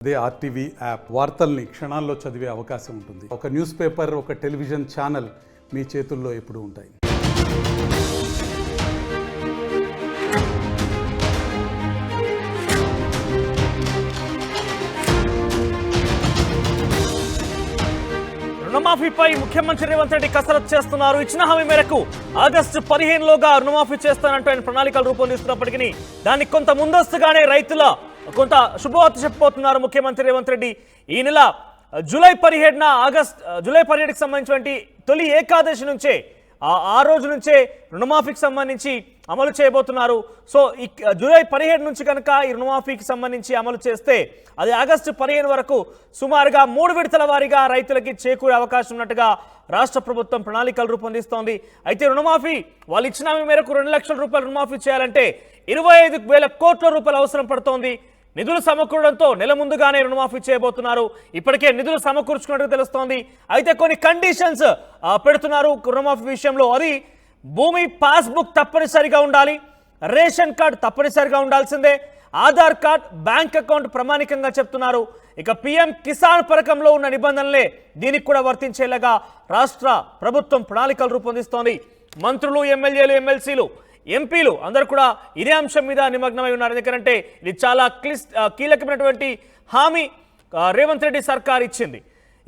అదే RTV app వార్తల్ని క్షణాల్లో చదివే అవకాశం ఉంటుంది. ఒక న్యూస్ పేపర్, ఒక టెలివిజన్ ఛానల్ మీ చేతుల్లో ఎప్పుడూ ఉంటాయి. రుణమాఫీపై ముఖ్యమంత్రి రేవంత్ రెడ్డి కసరత్తు చేస్తున్నారు. ఇచ్చిన హామీ మేరకు ఆగస్టు 15లోగా రుణమాఫీ చేస్తానంటూ ఆయన ప్రణాళికలు రూపొందిస్తున్నప్పటికీ దానికి కొంత ముందస్తుగానే రైతుల కొంత శుభవార్త చెప్పబోతున్నారు ముఖ్యమంత్రి రేవంత్ రెడ్డి. ఈ నెల జూలై 17కి సంబంధించినటువంటి తొలి ఏకాదశి నుంచే ఆ రోజు నుంచే రుణమాఫీకి సంబంధించి అమలు చేయబోతున్నారు. సో ఈ జూలై 17 నుంచి కనుక ఈ రుణమాఫీకి సంబంధించి అమలు చేస్తే అది ఆగస్టు 15 వరకు సుమారుగా 3 విడతల వారీగా రైతులకి చేకూరే అవకాశం ఉన్నట్టుగా రాష్ట్ర ప్రభుత్వం ప్రణాళికలు రూపొందిస్తోంది. అయితే రుణమాఫీ వాళ్ళు ఇచ్చిన మేరకు 2 లక్షల రూపాయలు రుణమాఫీ చేయాలంటే 25,000 కోట్ల రూపాయలు అవసరం పడుతోంది. నిధులు సమకూరడంతో నెల ముందుగానే రుణమాఫీ చేయబోతున్నారు. ఇప్పటికే నిధులు సమకూర్చుకున్నట్టు తెలుస్తోంది. అయితే కొన్ని కండిషన్స్ పెడుతున్నారు రుణమాఫీ విషయంలో. అది భూమి పాస్బుక్ తప్పనిసరిగా ఉండాలి, రేషన్ కార్డు తప్పనిసరిగా ఉండాల్సిందే, ఆధార్ కార్డ్, బ్యాంక్ అకౌంట్ ప్రమాణికంగా చెప్తున్నారు. ఇక పిఎం కిసాన్ పథకంలో ఉన్న నిబంధనలే దీనికి కూడా వర్తించేలాగా రాష్ట్ర ప్రభుత్వం ప్రణాళికలు రూపొందిస్తోంది. మంత్రులు, ఎమ్మెల్యేలు, ఎమ్మెల్సీలు, ఎంపీలు అందరూ కూడా ఇదే అంశం మీద నిమగ్నమై ఉన్నారు. ఎందుకంటే ఇది చాలా కీలకమైనటువంటి హామీ రేవంత్ రెడ్డి సర్కార్ ఇచ్చింది.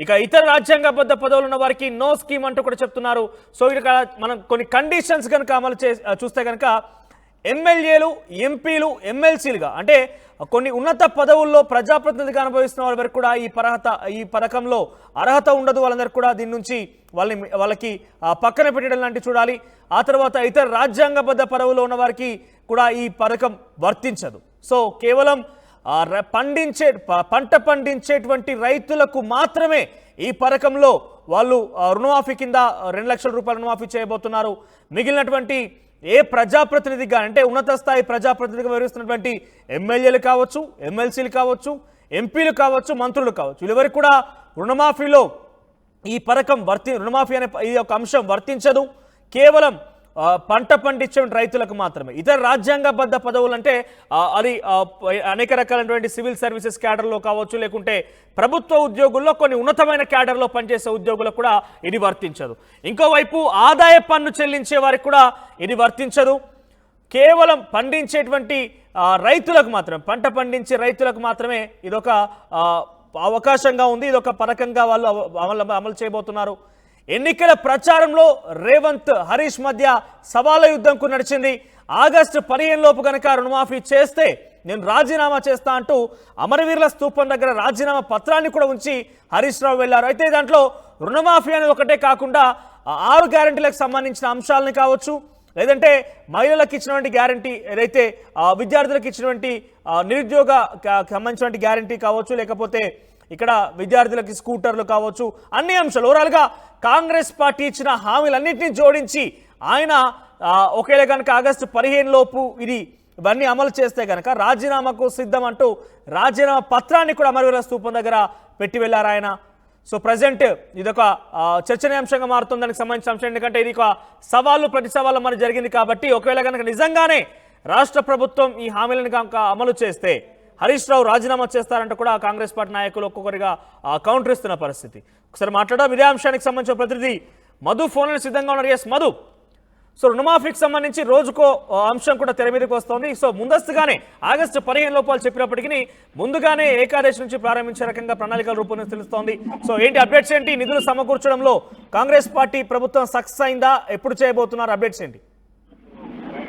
ఇక ఇతర రాజ్యాంగబద్ధ పదవులు ఉన్న వారికి నో స్కీమ్ అంటూ కూడా చెప్తున్నారు. సో ఇక్కడ మనం కొన్ని కండిషన్స్ కనుక అమలు చూస్తే కనుక ఎమ్మెల్యేలు, ఎంపీలు, ఎమ్మెల్సీలుగా అంటే కొన్ని ఉన్నత పదవుల్లో ప్రజాప్రతినిధిగా అనుభవిస్తున్న వాళ్ళ వరకు కూడా ఈ పథకంలో అర్హత ఉండదు. వాళ్ళందరికీ కూడా దీని నుంచి వాళ్ళకి పక్కన పెట్టడం లాంటివి చూడాలి. ఆ తర్వాత ఇతర రాజ్యాంగబద్ధ పదవుల్లో ఉన్న వారికి కూడా ఈ పథకం వర్తించదు. సో కేవలం పంట పండించేటువంటి రైతులకు మాత్రమే ఈ పథకంలో వాళ్ళు రుణమాఫీ కింద 2 లక్షల రూపాయల రుణమాఫీ చేయబోతున్నారు. మిగిలినటువంటి ఏ ప్రజాప్రతినిధిగా అంటే ఉన్నత స్థాయి ప్రజాప్రతినిధిగా వ్యవహరిస్తున్నటువంటి ఎమ్మెల్యేలు కావచ్చు, ఎమ్మెల్సీలు కావచ్చు, ఎంపీలు కావచ్చు, మంత్రులు కావచ్చు, వీళ్ళెవరికి కూడా రుణమాఫీలో ఈ పథకం రుణమాఫీ అనే ఈ యొక్క అంశం వర్తించదు. కేవలం పంట పండించే రైతులకు మాత్రమే. ఇతర రాజ్యాంగబద్ధ పదవులు అంటే అది అనేక రకాలైనటువంటి సివిల్ సర్వీసెస్ క్యాడర్లో కావచ్చు, లేకుంటే ప్రభుత్వ ఉద్యోగుల్లో కొన్ని ఉన్నతమైన క్యాడర్లో పనిచేసే ఉద్యోగులకు కూడా ఇది వర్తించదు. ఇంకోవైపు ఆదాయ పన్ను చెల్లించే వారికి కూడా ఇది వర్తించదు. కేవలం పండించేటువంటి రైతులకు మాత్రమే, పంట పండించే రైతులకు మాత్రమే ఇదొక అవకాశంగా ఉంది. ఇదొక పథకంగా వాళ్ళు అమలు చేయబోతున్నారు. ఎన్నికల ప్రచారంలో రేవంత్, హరీష్ మధ్య సవాళ్ళ యుద్ధంకు నడిచింది. ఆగస్టు 15 లోపు కనుక రుణమాఫీ చేస్తే నేను రాజీనామా చేస్తా అంటూ అమరవీరుల స్తూపం దగ్గర రాజీనామా పత్రాన్ని కూడా ఉంచి హరీష్ రావు వెళ్లారు. అయితే దాంట్లో రుణమాఫీ అనేది ఒకటే కాకుండా 6 గ్యారంటీలకు సంబంధించిన అంశాలని కావచ్చు, లేదంటే మహిళలకు ఇచ్చినటువంటి గ్యారంటీ, ఏదైతే విద్యార్థులకు ఇచ్చినటువంటి నిరుద్యోగ సంబంధించినటువంటి గ్యారంటీ కావచ్చు, లేకపోతే ఇక్కడ విద్యార్థులకి స్కూటర్లు కావచ్చు, అన్ని అంశాలు ఓవరాల్గా కాంగ్రెస్ పార్టీ ఇచ్చిన హామీలన్నింటినీ జోడించి ఆయన ఒకేలా కనుక ఆగస్టు 15 లోపు ఇవన్నీ అమలు చేస్తే కనుక రాజీనామాకు సిద్ధం అంటూ రాజీనామా పత్రాన్ని కూడా అమరవీరుల స్తూపం దగ్గర పెట్టి వెళ్ళారు ఆయన. సో ప్రజెంట్ ఇదొక చర్చనీయాంశంగా మారుతుంది దానికి సంబంధించిన అంశం. ఎందుకంటే ఇది ఒక సవాళ్ళు ప్రతి సవాళ్ళు మరి జరిగింది కాబట్టి ఒకవేళ కనుక నిజంగానే రాష్ట్ర ప్రభుత్వం ఈ హామీలను కనుక అమలు చేస్తే హరీష్ రావు రాజీనామా చేస్తారంటూ కూడా కాంగ్రెస్ పార్టీ నాయకులు ఒక్కొక్కరిగా కౌంటర్ ఇస్తున్న పరిస్థితి. ఒకసారి మాట్లాడడం ఇదే అంశానికి సంబంధించిన ప్రతినిధి మధు ఫోన్లో సిద్ధంగా ఉన్నారు. ఎస్ మధు, సో రుణమాఫీకి సంబంధించి రోజుకో అంశం కూడా తెర మీదకి వస్తుంది. సో ముందస్తుగానే ఆగస్టు 15 లోపు చెప్పినప్పటికీ ముందుగానే ఏకాదశి నుంచి ప్రారంభించే రకంగా ప్రణాళికలు రూపొందించి తెలుస్తోంది. సో ఏంటి అప్డేట్స్ ఏంటి? నిధులు సమకూర్చడంలో కాంగ్రెస్ పార్టీ ప్రభుత్వం సక్సెస్ అయిందా? ఎప్పుడు చేయబోతున్నారు? అప్డేట్స్ ఏంటి?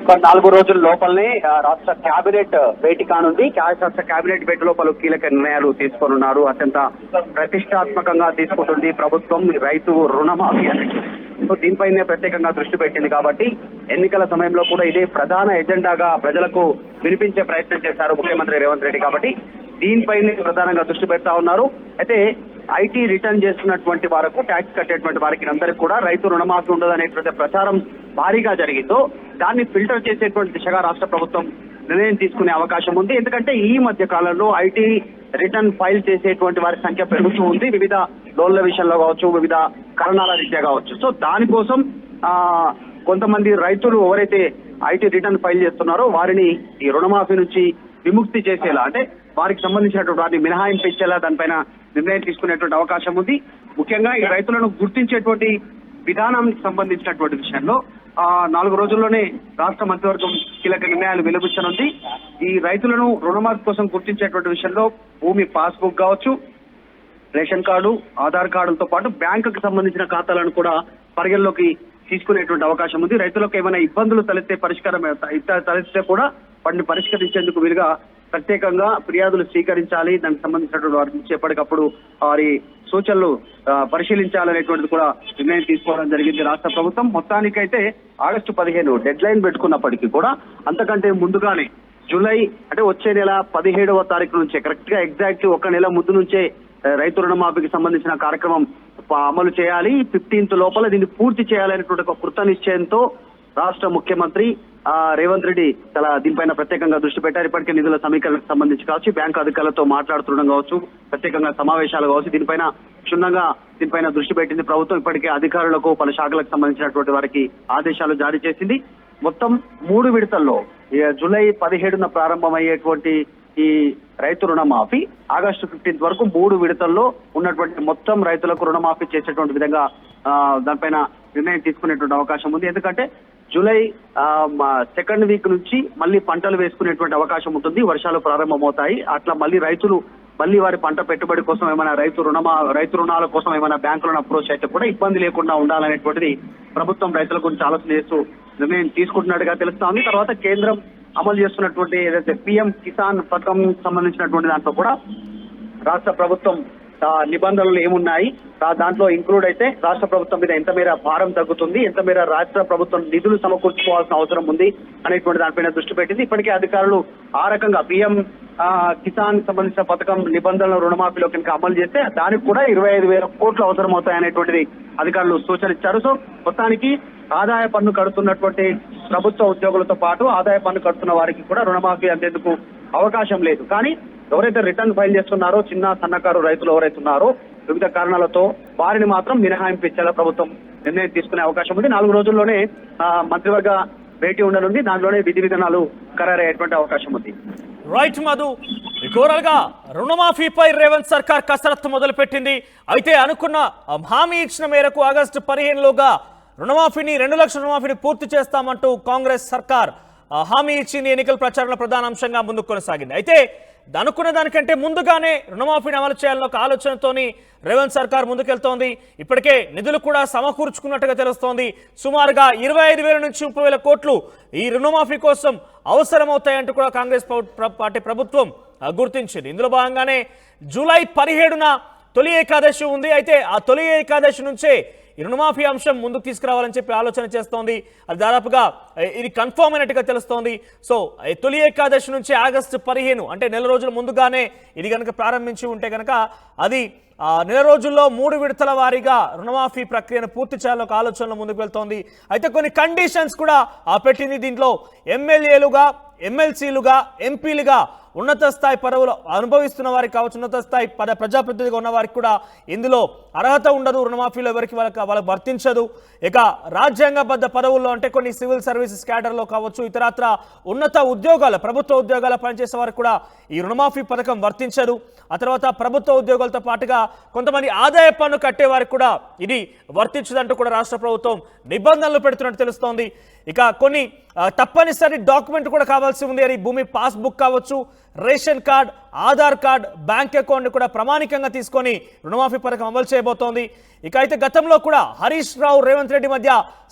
4 రోజుల లోపలనే రాష్ట్ర కేబినెట్ భేటీ కానుంది. రాష్ట్ర కేబినెట్ భేటీలో పలు కీలక నిర్ణయాలు తీసుకోనున్నారు. అత్యంత ప్రతిష్టాత్మకంగా తీసుకుంటుంది ప్రభుత్వం రైతు రుణమాఫీ. సో దీనిపైనే ప్రత్యేకంగా దృష్టి పెట్టింది కాబట్టి ఎన్నికల సమయంలో కూడా ఇదే ప్రధాన ఎజెండాగా ప్రజలకు వినిపించే ప్రయత్నం చేశారు ముఖ్యమంత్రి రేవంత్ రెడ్డి. కాబట్టి దీనిపైనే ప్రధానంగా దృష్టి పెడతా ఉన్నారు. అయితే ఐటీ రిటర్న్ చేస్తున్నటువంటి వారికి, ట్యాక్స్ కట్టేటువంటి వారికి అందరికీ కూడా రైతు రుణమాఫీ ఉండదు అనేటువంటి ప్రచారం భారీగా జరిగిందో దాన్ని ఫిల్టర్ చేసేటువంటి దిశగా రాష్ట్ర ప్రభుత్వం నిర్ణయం తీసుకునే అవకాశం ఉంది. ఎందుకంటే ఈ మధ్య కాలంలో ఐటీ రిటర్న్ ఫైల్ చేసేటువంటి వారి సంఖ్య పెరుగుతూ ఉంది. వివిధ లోన్ల విషయంలో కావచ్చు, వివిధ కారణాల రీత్యా కావచ్చు. సో దానికోసం కొంతమంది రైతులు ఎవరైతే ఐటీ రిటర్న్ ఫైల్ చేస్తున్నారో వారిని ఈ రుణమాఫీ నుంచి విముక్తి చేసేలా, అంటే వారికి సంబంధించినటువంటి వారిని మినహాయింపు ఇచ్చేలా దానిపైన నిర్ణయం తీసుకునేటువంటి అవకాశం ఉంది. ముఖ్యంగా ఈ రైతులను గుర్తించేటువంటి విధానానికి సంబంధించినటువంటి విషయంలో 4 రోజుల్లోనే రాష్ట్ర మంత్రివర్గం కీలక నిర్ణయాలు వెలువచ్చనుంది. ఈ రైతులను రుణమాఫీ కోసం గుర్తించేటువంటి విషయంలో భూమి పాస్బుక్ కావచ్చు, రేషన్ కార్డు, ఆధార్ కార్డులతో పాటు బ్యాంకుకు సంబంధించిన ఖాతాలను కూడా పరిగణలోకి తీసుకునేటువంటి అవకాశం ఉంది. రైతులకు ఏమైనా ఇబ్బందులు తలెత్తే కూడా వాటిని పరిష్కరించేందుకు వీలుగా ప్రత్యేకంగా ఫిర్యాదులు స్వీకరించాలి. దానికి సంబంధించినటువంటి వారి నుంచి ఎప్పటికప్పుడు వారి సూచనలు పరిశీలించాలనేటువంటిది కూడా నిర్ణయం తీసుకోవడం జరిగింది రాష్ట్ర ప్రభుత్వం. మొత్తానికైతే ఆగస్టు 15 డెడ్ లైన్ పెట్టుకున్నప్పటికీ కూడా అంతకంటే ముందుగానే జూలై అంటే వచ్చే నెల 17వ తారీఖు నుంచే కరెక్ట్ గా ఎగ్జాక్ట్ 1 నెల ముందు నుంచే రైతు రుణమాఫీకి సంబంధించిన కార్యక్రమం అమలు చేయాలి. 15th లోపల దీన్ని పూర్తి చేయాలనేటువంటి ఒక కృత నిశ్చయంతో రాష్ట్ర ముఖ్యమంత్రి రేవంత్ రెడ్డి చాలా దీనిపైన ప్రత్యేకంగా దృష్టి పెట్టారు. ఇప్పటికే నిధుల సమీకరణకు సంబంధించి కావచ్చు, బ్యాంకు అధికారులతో మాట్లాడుతుండడం కావచ్చు, ప్రత్యేకంగా సమావేశాలు కావచ్చు, దీనిపైన దృష్టి పెట్టింది ప్రభుత్వం. ఇప్పటికే అధికారులకు పలు శాఖలకు సంబంధించినటువంటి వారికి ఆదేశాలు జారీ చేసింది. మొత్తం 3 విడతల్లో జూలై 17న ప్రారంభమయ్యేటువంటి ఈ రైతు రుణమాఫీ ఆగస్టు 15 వరకు 3 విడతల్లో ఉన్నటువంటి మొత్తం రైతులకు రుణమాఫీ చేసేటువంటి విధంగా దానిపైన నిర్ణయం తీసుకునేటువంటి అవకాశం ఉంది. ఎందుకంటే జూలై 2nd వీక్ నుంచి మళ్ళీ పంటలు వేసుకునేటువంటి అవకాశం ఉంటుంది. వర్షాలు ప్రారంభమవుతాయి. అట్లా రైతులు వారి పంట పెట్టుబడి కోసం ఏమైనా రైతు రుణాల కోసం ఏమైనా బ్యాంకులను అప్రోచ్ అయితే కూడా ఇబ్బంది లేకుండా ఉండాలనేటువంటిది ప్రభుత్వం రైతుల గురించి ఆలోచన చేస్తూ నిర్ణయం తీసుకుంటున్నట్టుగా తెలుస్తోంది. తర్వాత కేంద్రం అమలు చేస్తున్నటువంటి ఏదైతే పిఎం కిసాన్ పథకం సంబంధించినటువంటి దాంట్లో కూడా రాష్ట్ర ప్రభుత్వం నిబంధనలు ఏమున్నాయి, దాంట్లో ఇంక్లూడ్ అయితే రాష్ట్ర ప్రభుత్వం మీద ఎంత మేర భారం తగ్గుతుంది, ఎంత మేర రాష్ట్ర ప్రభుత్వం నిధులు సమకూర్చుకోవాల్సిన అవసరం ఉంది అనేటువంటి దానిపైన దృష్టి పెట్టింది. ఇప్పటికే అధికారులు ఆ రకంగా పిఎం కిసాన్ సంబంధించిన పథకం నిబంధనల రుణమాఫీలో కనుక అమలు చేస్తే దానికి కూడా 25,000 కోట్లు అవసరం అవుతాయనేటువంటిది అధికారులు సూచనిచ్చారు. సో మొత్తానికి ఆదాయ పన్ను కడుతున్నటువంటి ప్రభుత్వ ఉద్యోగులతో పాటు ఆదాయ పన్ను కడుతున్న వారికి కూడా రుణమాఫీ అందేందుకు అవకాశం లేదు. కానీ ఎవరైతే రిటర్న్ ఫైల్ చేస్తున్నారో చిన్న సన్నకారు రైతులు ఎవరైతే ఉన్నారో వివిధ కారణాలతో వారిని మాత్రం మినహాయింపు ఇచ్చేలా ప్రభుత్వం నిర్ణయం తీసుకునే అవకాశం ఉంది. 4 రోజుల్లోనే మంత్రివర్గ భేటీ ఉండనుంది. దానిలోనే విధి విధానాలు ఖరారయ్యేటువంటి అవకాశం ఉంది. రైట్ మధు, ఓవరాల్ గా రుణమాఫీపై రేవంత్ సర్కార్ కసరత్తు మొదలుపెట్టింది. అయితే అనుకున్న హామీ ఇచ్చిన మేరకు ఆగస్టు 15లోగా రుణమాఫీని 2 లక్షల రుణమాఫీని పూర్తి చేస్తామంటూ కాంగ్రెస్ సర్కార్ హామీ ఇచ్చింది. ఎన్నికల ప్రచారంలో ప్రధాన అంశంగా ముందుకు కొనసాగింది. అయితే అనుకున్న దానికంటే ముందుగానే రుణమాఫీని అమలు చేయాలన్న ఒక ఆలోచనతోని రేవంత్ సర్కార్ ముందుకెళ్తోంది. ఇప్పటికే నిధులు కూడా సమకూర్చుకున్నట్టుగా తెలుస్తోంది. సుమారుగా 25,000 నుంచి 30,000 కోట్లు ఈ రుణమాఫీ కోసం అవసరమవుతాయంటూ కూడా కాంగ్రెస్ పార్టీ ప్రభుత్వం గుర్తించింది. ఇందులో భాగంగానే జూలై 17న తొలి ఏకాదశి ఉంది. అయితే ఆ తొలి ఏకాదశి నుంచే ఈ రుణమాఫీ అంశం ముందుకు తీసుకురావాలని చెప్పి ఆలోచన చేస్తోంది. అది దాదాపుగా ఇది కన్ఫర్మ్ అయినట్టుగా తెలుస్తోంది. సో తొలి ఏకాదశి నుంచి ఆగస్టు 15 అంటే నెల రోజుల ముందుగానే ఇది కనుక ప్రారంభించి ఉంటే కనుక అది నెల రోజుల్లో 3 విడతల వారీగా రుణమాఫీ ప్రక్రియను పూర్తి చేయాలని ఒక ఆలోచనలో ముందుకు వెళ్తోంది. అయితే కొన్ని కండిషన్స్ కూడా పెట్టింది. దీంట్లో ఎమ్మెల్యేలుగా, ఎమ్మెల్సీలుగా, ఎంపీలుగా ఉన్నత స్థాయి పదవులు అనుభవిస్తున్న వారికి కావచ్చు, ఉన్నత స్థాయి ప్రజాప్రతినిధిగా ఉన్న వారికి కూడా ఇందులో అర్హత ఉండదు. రుణమాఫీలో ఎవరికి వాళ్ళకి వర్తించదు. ఇక రాజ్యాంగబద్ధ పదవుల్లో అంటే కొన్ని సివిల్ సర్వీసెస్ క్యాడర్లో కావచ్చు, ఇతరత్ర ఉన్నత ఉద్యోగాలు, ప్రభుత్వ ఉద్యోగాలు పనిచేసే వారికి కూడా ఈ రుణమాఫీ పథకం వర్తించదు. ఆ తర్వాత ప్రభుత్వ ఉద్యోగాలతో పాటుగా కొంతమంది ఆదాయ పన్ను కట్టే వారికి కూడా ఇది వర్తించదంటూ కూడా రాష్ట్ర ప్రభుత్వం నిబంధనలు పెడుతున్నట్టు తెలుస్తోంది. ఇక కొన్ని తప్పనిసరి డాక్యుమెంట్ కూడా కావాల్సి ఉంది. అది భూమి పాస్బుక్ కావచ్చు, ration card, Aadhaar card, bank account కూడా ప్రామాణికంగా తీసుకొని రుణమాఫీ పథకం అమలు చేయబోతోంది. ఇక అయితే గతంలో కూడా హరీష్ రావు, రేవంత్ రెడ్డి మధ్య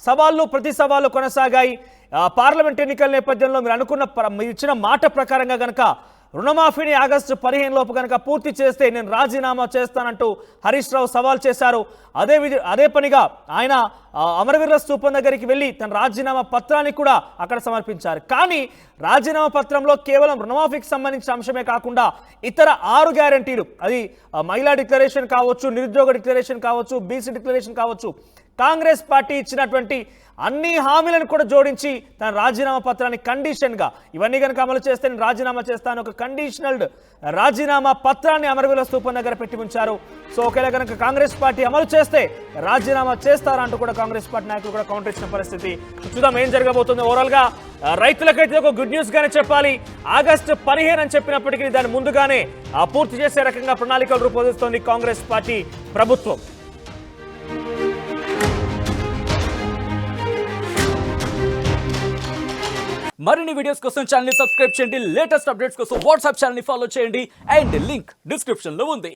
సవాళ్లు ప్రతి సవాళ్లు కొనసాగాయి. పార్లమెంట్ ఎన్నికల నేపథ్యంలో మీరు ఇచ్చిన మాట ప్రకారంగా కనుక రుణమాఫీని ఆగస్టు 15 లోపు కనుక పూర్తి చేస్తే నేను రాజీనామా చేస్తానంటూ హరీష్ రావు సవాల్ చేశారు. అదే పనిగా ఆయన అమరవీరుల స్తూపం దగ్గరికి వెళ్ళి తన రాజీనామా పత్రాన్ని కూడా అక్కడ సమర్పించారు. కానీ రాజీనామా పత్రంలో కేవలం రుణమాఫీకి సంబంధించిన అంశమే కాకుండా ఇతర 6 గ్యారంటీలు, అది మహిళా డిక్లరేషన్ కావచ్చు, నిరుద్యోగ డిక్లరేషన్ కావచ్చు, బీసీ డిక్లరేషన్ కావచ్చు, కాంగ్రెస్ పార్టీ ఇచ్చినటువంటి అన్ని హామీలను కూడా జోడించి తన రాజీనామా పత్రాన్ని కండిషన్గా ఇవన్నీ కనుక అమలు చేస్తే నేను రాజీనామా చేస్తాను ఒక కండిషనల్డ్ రాజీనామా పత్రాన్ని అమరవీరుల స్తూపం దగ్గర పెట్టి ఉంచారు. సో ఒకవేళ కనుక కాంగ్రెస్ పార్టీ అమలు చేస్తే రాజీనామా చేస్తారా అంటూ కూడా కాంగ్రెస్ పార్టీ నాయకులు కూడా కౌంటర్ ఇచ్చిన పరిస్థితి. చూద్దాం ఏం జరగబోతుంది. ఓవరాల్గా రైతులకైతే ఒక గుడ్ న్యూస్ గానే చెప్పాలి. ఆగస్టు 15 అని చెప్పినప్పటికీ దాన్ని ముందుగానే పూర్తి చేసే రకంగా ప్రణాళికలు రూపొందిస్తోంది కాంగ్రెస్ పార్టీ ప్రభుత్వం. మరిన్ని వీడియోస్ కోసం ఛానల్ ని సబ్స్క్రైబ్ చేయండి. లేటెస్ట్ అప్డేట్స్ కోసం వాట్సాప్ ఛానల్ ని ఫాలో చేయండి. అండ్ లింక్ డిస్క్రిప్షన్ లో ఉంది.